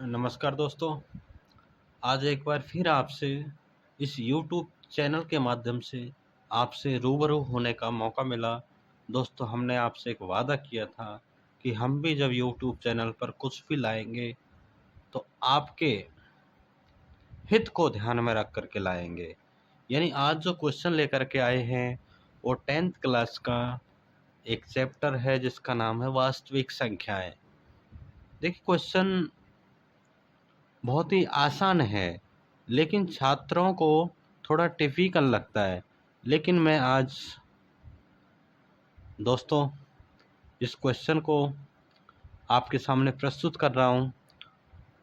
नमस्कार दोस्तों। आज एक बार फिर आपसे इस YouTube चैनल के माध्यम से आपसे रूबरू होने का मौका मिला। दोस्तों, हमने आपसे एक वादा किया था कि हम भी जब YouTube चैनल पर कुछ भी लाएंगे तो आपके हित को ध्यान में रख कर के लाएंगे। यानी आज जो क्वेश्चन लेकर के आए हैं वो 10th क्लास का एक चैप्टर है जिसका नाम है वास्तविक संख्याएं। देखिए, क्वेश्चन बहुत ही आसान है लेकिन छात्रों को थोड़ा टिपिकल लगता है। लेकिन मैं आज दोस्तों इस क्वेश्चन को आपके सामने प्रस्तुत कर रहा हूँ।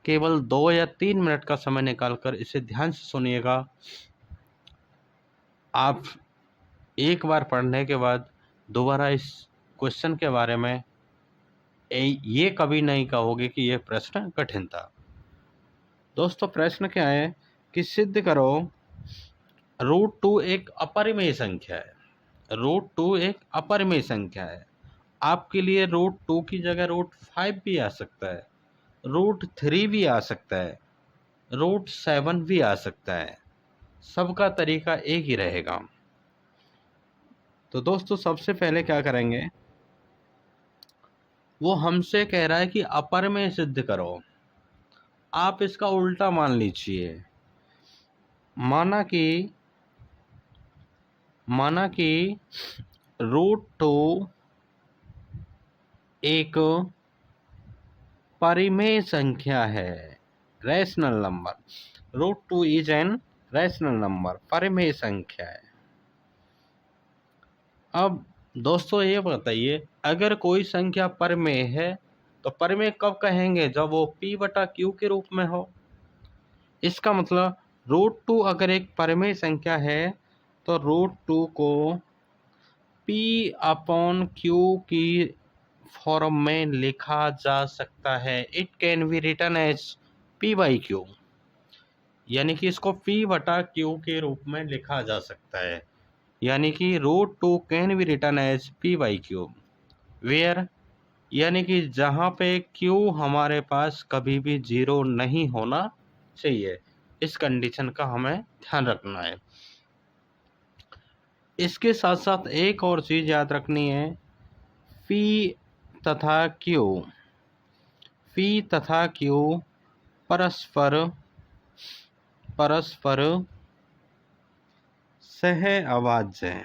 केवल 2 या 3 मिनट का समय निकालकर इसे ध्यान से सुनिएगा। आप एक बार पढ़ने के बाद दोबारा इस क्वेश्चन के बारे में ये कभी नहीं कहोगे कि यह प्रश्न कठिन था। दोस्तों, प्रश्न क्या है कि सिद्ध करो √2 एक अपरिमेय संख्या है। √2 एक अपरिमेय संख्या है। आपके लिए √2 की जगह √5 भी आ सकता है, √3 भी आ सकता है, √7 भी आ सकता है। सबका तरीका एक ही रहेगा। तो दोस्तों, सबसे पहले क्या करेंगे, वो हमसे कह रहा है कि अपरिमेय सिद्ध करो। आप इसका उल्टा मान लीजिए। माना कि √2 एक परिमेय संख्या है, rational number. √2 is an rational number, परिमेय संख्या है। अब दोस्तों ये बताइए, अगर कोई संख्या परिमेय है तो परिमेय कब कहेंगे? जब वो p/q के रूप में हो। इसका मतलब √2 अगर एक परिमेय संख्या है तो √2 को p/q की फॉर्म में लिखा जा सकता है। It can be written as p/q, यानी कि इसको p/q के रूप में लिखा जा सकता है। यानी कि √2 can be written as p/q where, यानी कि जहाँ पे q हमारे पास कभी भी 0 नहीं होना चाहिए। इस कंडीशन का हमें ध्यान रखना है। इसके साथ साथ एक और चीज़ याद रखनी है, p तथा q परस्पर सह अभाज्य है।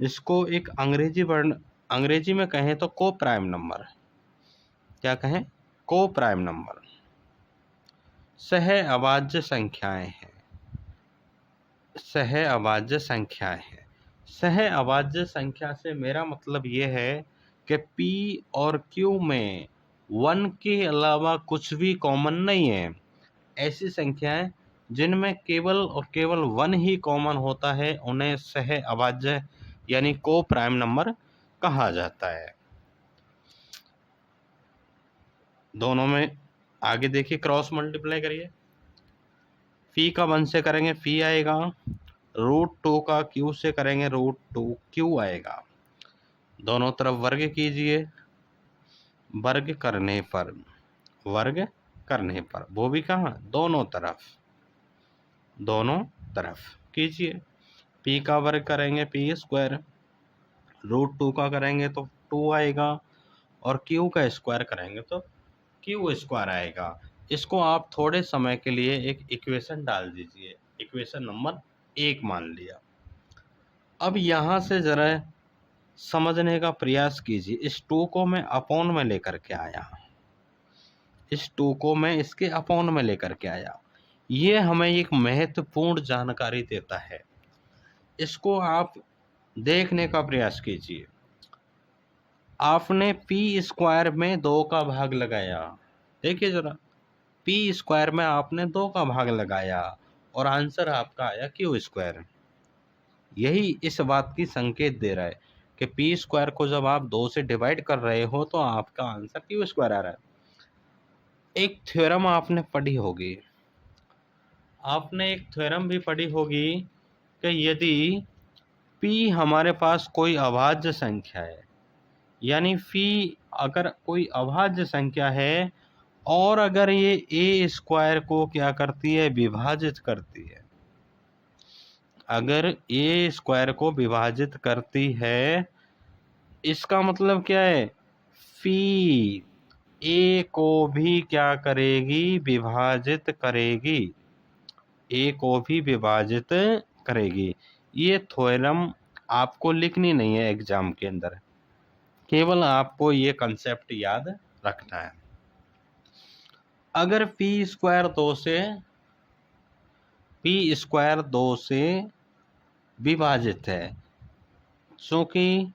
इसको एक अंग्रेजी में कहें तो को प्राइम नंबर। क्या कहें? को प्राइम नंबर। सह अभाज्य संख्याएं हैं। सह अभाज्य संख्या से मेरा मतलब ये है कि p और q में 1 के अलावा कुछ भी कॉमन नहीं है। ऐसी संख्याएं जिनमें केवल और केवल 1 ही कॉमन होता है उन्हें सह अभाज्य यानी को प्राइम नंबर कहा जाता है। दोनों में आगे देखिए, क्रॉस मल्टीप्लाई करिए। p का 1 से करेंगे p आएगा, √2 का q से करेंगे √2q आएगा। दोनों तरफ वर्ग कीजिए। वर्ग करने पर वो भी कहाँ? दोनों तरफ कीजिए। p का वर्ग करेंगे p², √2 का करेंगे तो 2 आएगा, और q का स्क्वायर करेंगे तो q² आएगा। इसको आप थोड़े समय के लिए एक इक्वेशन डाल दीजिए। इक्वेशन नंबर 1 मान लिया। अब यहाँ से जरा समझने का प्रयास कीजिए। इस 2 को मैं अपॉन में लेकर के आया। इसके अपॉन में लेकर के आया। ये हमें एक महत्वपूर्ण जानकारी देता है। इसको आप देखने का प्रयास कीजिए। आपने p² में 2 का भाग लगाया। देखिए जरा, p² में आपने 2 का भाग लगाया और आंसर आपका आया q²। यही इस बात की संकेत दे रहा है कि p² को जब आप 2 से डिवाइड कर रहे हो तो आपका आंसर q² आ रहा है। एक थ्योरम आपने पढ़ी होगी। आपने एक थ्योरम भी पढ़ी होगी कि यदि p हमारे पास कोई अभाज्य संख्या है, यानी phi अगर कोई अभाज्य संख्या है और अगर ये ए स्क्वायर को क्या करती है, विभाजित करती है, अगर ए स्क्वायर को विभाजित करती है, इसका मतलब क्या है, फी ए को भी क्या करेगी, विभाजित करेगी, ए को भी विभाजित करेगी। ये थ्योरम आपको लिखनी नहीं है एग्जाम के अंदर, केवल आपको ये कंसेप्ट याद रखना है। अगर पी स्क्वायर 2 से विभाजित है, चूंकि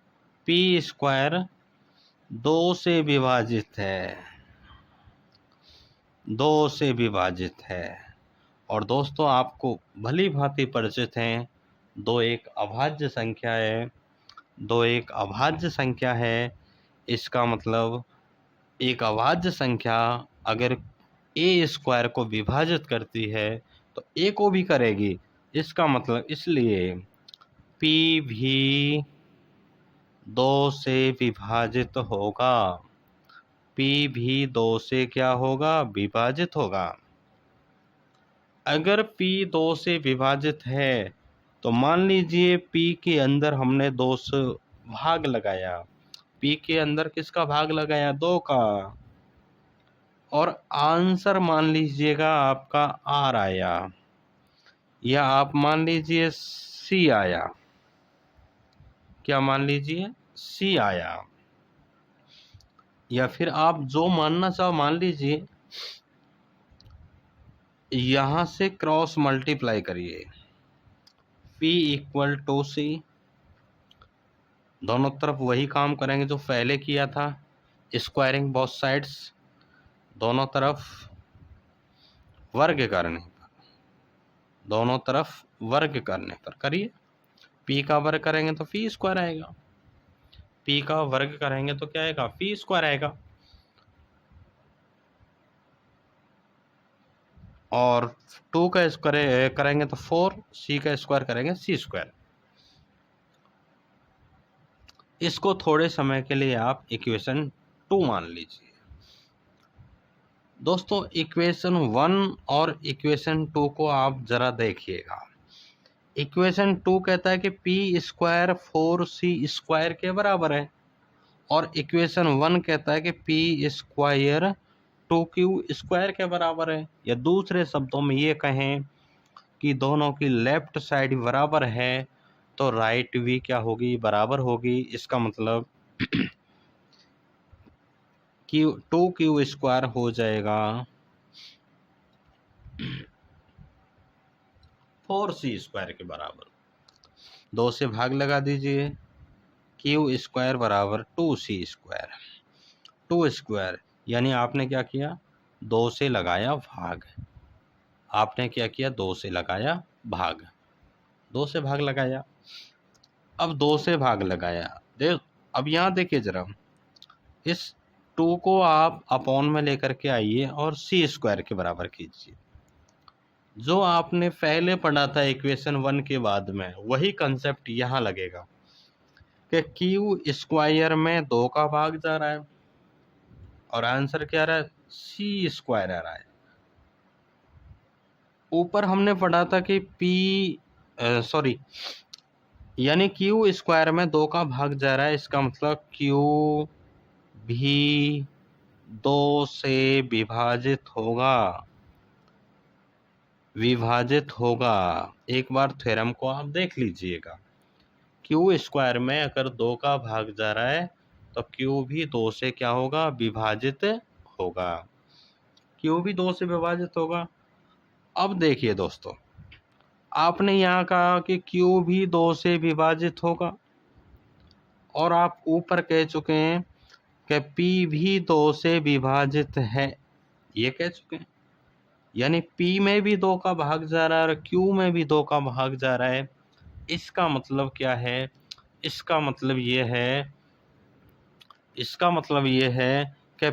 पी स्क्वायर 2 से विभाजित है, 2 से विभाजित है, और दोस्तों आपको भली भांति परिचित हैं, 2 एक अभाज्य संख्या है, 2 एक अभाज्य संख्या है। इसका मतलब एक अभाज्य संख्या अगर ए स्क्वायर को विभाजित करती है तो ए को भी करेगी। इसका मतलब इसलिए पी भी 2 से विभाजित होगा, पी भी 2 से क्या होगा, विभाजित होगा। अगर P 2 से विभाजित है तो मान लीजिए P के अंदर हमने 2 से भाग लगाया, P के अंदर किसका भाग लगाया, 2 का, और आंसर मान लीजिएगा आपका R आया, या आप मान लीजिए C आया, क्या मान लीजिए C आया, या फिर आप जो मानना चाहो मान लीजिए। यहाँ से क्रॉस मल्टीप्लाई करिए, P इक्वल टू C, दोनों तरफ वही काम करेंगे जो पहले किया था, स्क्वायरिंग बोथ साइड्स, दोनों तरफ वर्ग करने पर, दोनों तरफ वर्ग करने पर करिए। P का वर्ग करेंगे तो P स्क्वायर आएगा, P का वर्ग करेंगे तो क्या आएगा, P स्क्वायर आएगा, और 2 का स्क्वायर करेंगे तो 4, C का स्क्वायर करेंगे C स्क्वायर। इसको थोड़े समय के लिए आप इक्वेशन 2 मान लीजिए। दोस्तों इक्वेशन 1 और इक्वेशन 2 को आप जरा देखिएगा। इक्वेशन 2 कहता है कि पी स्क्वायर 4C स्क्वायर के बराबर है, और इक्वेशन 1 कहता है कि पी स्क्वायर 2Q स्क्वायर के बराबर है। या दूसरे शब्दों में ये कहें कि दोनों की लेफ्ट साइड बराबर है तो राइट भी क्या होगी, बराबर होगी। इसका मतलब कि 2Q स्क्वायर हो जाएगा 4C स्क्वायर के बराबर। 2 से भाग लगा दीजिए, Q स्क्वायर बराबर 2C स्क्वायर, 2 स्क्वायर यानी आपने क्या किया, 2 से लगाया भाग, आपने क्या किया, 2 से लगाया भाग, 2 से भाग लगाया। अब 2 से भाग लगाया, अब यहाँ देखिए जरा, इस 2 को आप अपॉन में लेकर के आइए और C स्क्वायर के बराबर कीजिए। जो आपने पहले पढ़ा था इक्वेशन 1 के बाद में, वही कंसेप्ट यहाँ लगेगा कि Q स्क्वायर में 2 का भाग जा रहा है और आंसर क्या आ रहा है, C स्क्वायर आ रहा है। ऊपर हमने पढ़ा था कि यानी Q स्क्वायर में 2 का भाग जा रहा है, इसका मतलब Q भी 2 से विभाजित होगा। एक बार थ्योरम को आप देख लीजिएगा, Q स्क्वायर में अगर 2 का भाग जा रहा है तो Q भी 2 से क्या होगा, विभाजित होगा, Q भी 2 से विभाजित होगा। अब देखिए दोस्तों, आपने यहाँ कहा कि Q भी 2 से विभाजित होगा, और आप ऊपर कह चुके हैं कि P भी 2 से विभाजित है, ये कह चुके हैं। यानी P में भी 2 का भाग जा रहा है और Q में भी 2 का भाग जा रहा है। इसका मतलब क्या है, इसका मतलब ये है कि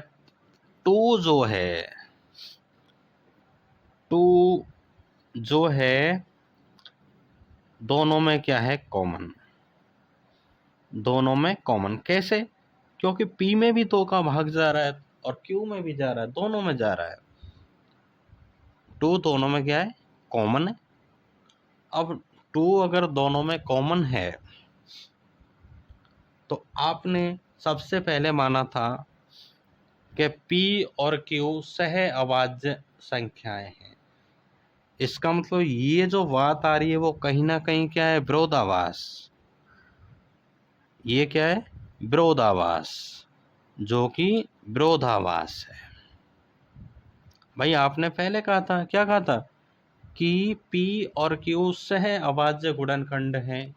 2 जो है दोनों में क्या है, कॉमन, दोनों में कॉमन। कैसे, क्योंकि P में भी 2 का भाग जा रहा है और क्यू में भी जा रहा है, दोनों में जा रहा है। 2 दोनों में क्या है, कॉमन है। अब 2 अगर दोनों में कॉमन है तो आपने सबसे पहले माना था कि P और Q सह अभाज्य संख्याएं हैं। इसका मतलब ये जो बात आ रही है वो कहीं ना कहीं क्या है, विरोधाभास। ये क्या है, विरोधाभास, जो कि विरोधाभास है। भाई आपने पहले कहा था, क्या कहा था, कि P और Q सह अभाज्य गुणनखंड हैं,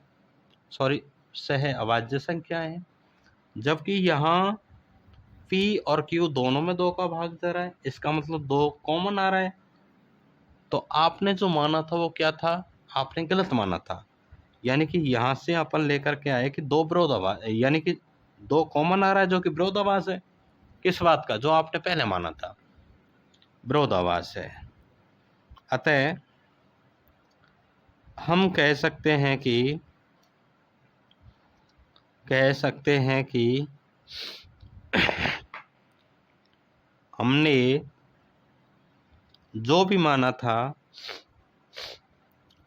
सॉरी सह अभाज्य संख्या है। जबकि यहाँ P और Q दोनों में 2 का भाग जा रहा है, इसका मतलब 2 कॉमन आ रहा है। तो आपने जो माना था वो क्या था, आपने गलत माना था। यानी कि यहाँ से अपन लेकर के आए कि 2 विरोधाभास, यानी कि 2 कॉमन आ रहा है जो कि विरोधाभास है। किस बात का, जो आपने पहले माना था, विरोधाभास है। अतः हम कह सकते हैं कि हमने जो भी माना था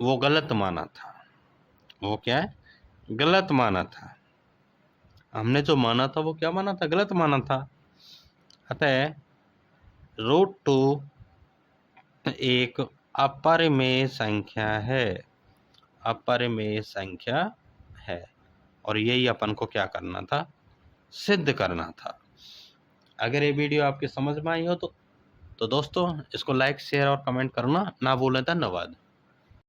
वो गलत माना था। वो क्या है, गलत माना था। हमने जो माना था वो क्या माना था, गलत माना था। अतः √2 एक अपरिमेय संख्या है, अपरिमेय संख्या है। और यही अपन को क्या करना था, सिद्ध करना था। अगर ये वीडियो आपके समझ में आई हो तो दोस्तों इसको लाइक, शेयर और कमेंट करना ना भूलें। धन्यवाद।